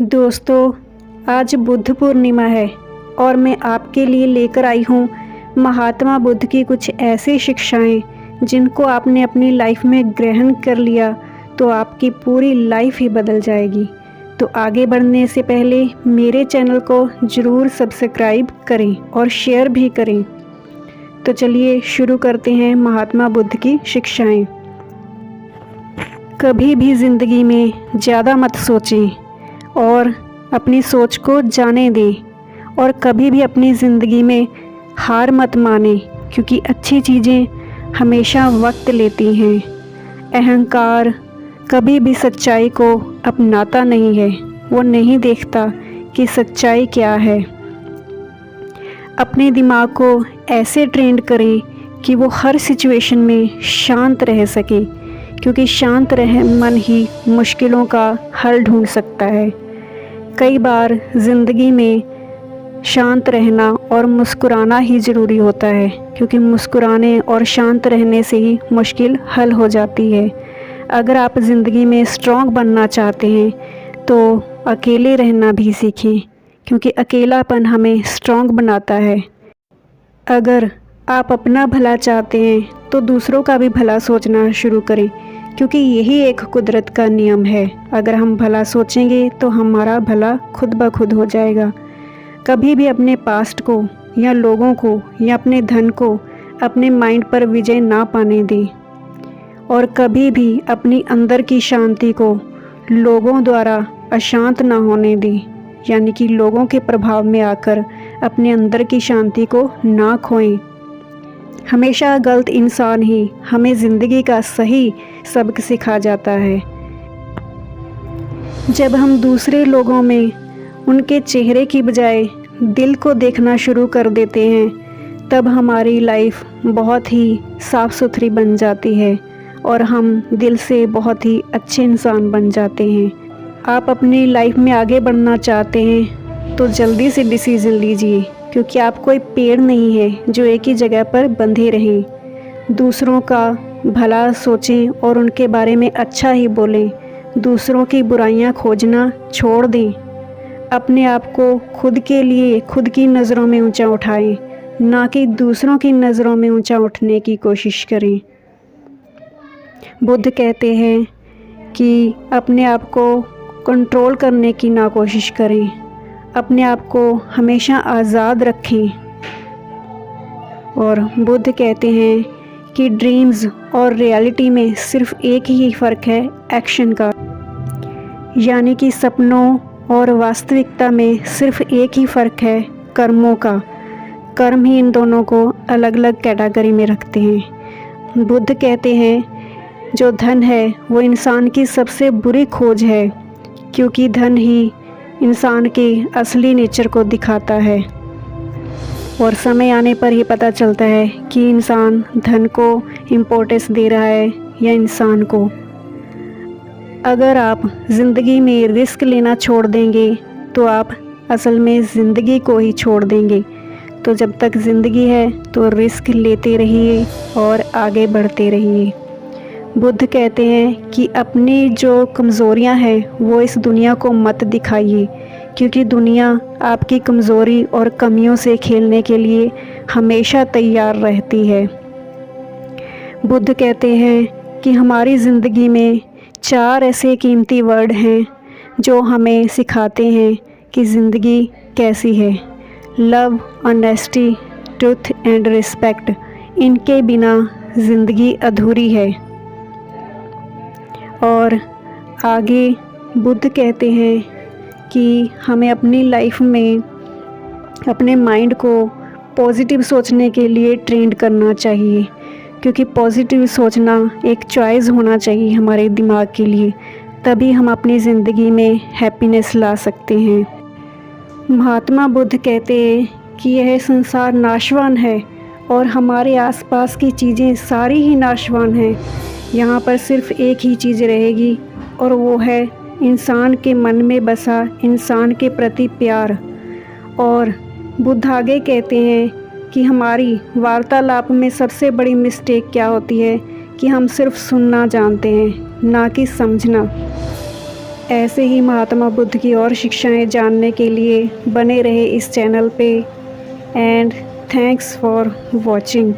दोस्तों, आज बुद्ध पूर्णिमा है और मैं आपके लिए लेकर आई हूँ महात्मा बुद्ध की कुछ ऐसी शिक्षाएं जिनको आपने अपनी लाइफ में ग्रहण कर लिया तो आपकी पूरी लाइफ ही बदल जाएगी। तो आगे बढ़ने से पहले मेरे चैनल को ज़रूर सब्सक्राइब करें और शेयर भी करें। तो चलिए शुरू करते हैं महात्मा बुद्ध की शिक्षाएं। कभी भी ज़िंदगी में ज़्यादा मत सोचें और अपनी सोच को जाने दें और कभी भी अपनी ज़िंदगी में हार मत मानें, क्योंकि अच्छी चीज़ें हमेशा वक्त लेती हैं। अहंकार कभी भी सच्चाई को अपनाता नहीं है, वो नहीं देखता कि सच्चाई क्या है। अपने दिमाग को ऐसे ट्रेन करें कि वो हर सिचुएशन में शांत रह सके, क्योंकि शांत रह मन ही मुश्किलों का हल ढूंढ सकता है। कई बार ज़िंदगी में शांत रहना और मुस्कुराना ही ज़रूरी होता है, क्योंकि मुस्कुराने और शांत रहने से ही मुश्किल हल हो जाती है। अगर आप ज़िंदगी में स्ट्रॉन्ग बनना चाहते हैं तो अकेले रहना भी सीखें, क्योंकि अकेलापन हमें स्ट्रॉन्ग बनाता है। अगर आप अपना भला चाहते हैं तो दूसरों का भी भला सोचना शुरू करें, क्योंकि यही एक कुदरत का नियम है। अगर हम भला सोचेंगे तो हमारा भला खुद ब खुद हो जाएगा। कभी भी अपने पास्ट को या लोगों को या अपने धन को अपने माइंड पर विजय ना पाने दें, और कभी भी अपनी अंदर की शांति को लोगों द्वारा अशांत ना होने दें, यानी कि लोगों के प्रभाव में आकर अपने अंदर की शांति को ना खोएं। हमेशा गलत इंसान ही हमें ज़िंदगी का सही सबक सिखा जाता है। जब हम दूसरे लोगों में उनके चेहरे की बजाय दिल को देखना शुरू कर देते हैं, तब हमारी लाइफ बहुत ही साफ़ सुथरी बन जाती है और हम दिल से बहुत ही अच्छे इंसान बन जाते हैं। आप अपनी लाइफ में आगे बढ़ना चाहते हैं तो जल्दी से डिसीज़न लीजिए, क्योंकि आप कोई पेड़ नहीं है जो एक ही जगह पर बंधे रहें। दूसरों का भला सोचें और उनके बारे में अच्छा ही बोलें। दूसरों की बुराइयां खोजना छोड़ दें। अपने आप को खुद के लिए खुद की नज़रों में ऊंचा उठाएं, ना कि दूसरों की नज़रों में ऊंचा उठने की कोशिश करें। बुद्ध कहते हैं कि अपने आप को कंट्रोल करने की ना कोशिश करें, अपने आप को हमेशा आज़ाद रखें। और बुद्ध कहते हैं कि ड्रीम्स और रियलिटी में सिर्फ एक ही फ़र्क है, एक्शन का। यानी कि सपनों और वास्तविकता में सिर्फ एक ही फ़र्क है, कर्मों का। कर्म ही इन दोनों को अलग अलग कैटेगरी में रखते हैं। बुद्ध कहते हैं जो धन है वो इंसान की सबसे बुरी खोज है, क्योंकि धन ही इंसान के असली नेचर को दिखाता है, और समय आने पर ही पता चलता है कि इंसान धन को इम्पोर्टेंस दे रहा है या इंसान को। अगर आप ज़िंदगी में रिस्क लेना छोड़ देंगे तो आप असल में ज़िंदगी को ही छोड़ देंगे। तो जब तक ज़िंदगी है तो रिस्क लेते रहिए और आगे बढ़ते रहिए। बुद्ध कहते हैं कि अपनी जो कमज़ोरियां हैं वो इस दुनिया को मत दिखाइए, क्योंकि दुनिया आपकी कमज़ोरी और कमियों से खेलने के लिए हमेशा तैयार रहती है। बुद्ध कहते हैं कि हमारी ज़िंदगी में 4 ऐसे कीमती वर्ड हैं जो हमें सिखाते हैं कि ज़िंदगी कैसी है। Love, honesty, truth and respect. इनके बिना ज़िंदगी अधूरी है। और आगे बुद्ध कहते हैं कि हमें अपनी लाइफ में अपने माइंड को पॉजिटिव सोचने के लिए ट्रेंड करना चाहिए, क्योंकि पॉजिटिव सोचना एक चॉइस होना चाहिए हमारे दिमाग के लिए। तभी हम अपनी ज़िंदगी में हैप्पीनेस ला सकते हैं। महात्मा बुद्ध कहते हैं कि यह संसार नाशवान है और हमारे आसपास की चीज़ें सारी ही नाशवान हैं। यहाँ पर सिर्फ एक ही चीज़ रहेगी, और वो है इंसान के मन में बसा इंसान के प्रति प्यार। और बुद्ध आगे कहते हैं कि हमारी वार्तालाप में सबसे बड़ी मिस्टेक क्या होती है कि हम सिर्फ सुनना जानते हैं, ना कि समझना। ऐसे ही महात्मा बुद्ध की और शिक्षाएं जानने के लिए बने रहे इस चैनल पे। And thanks for watching.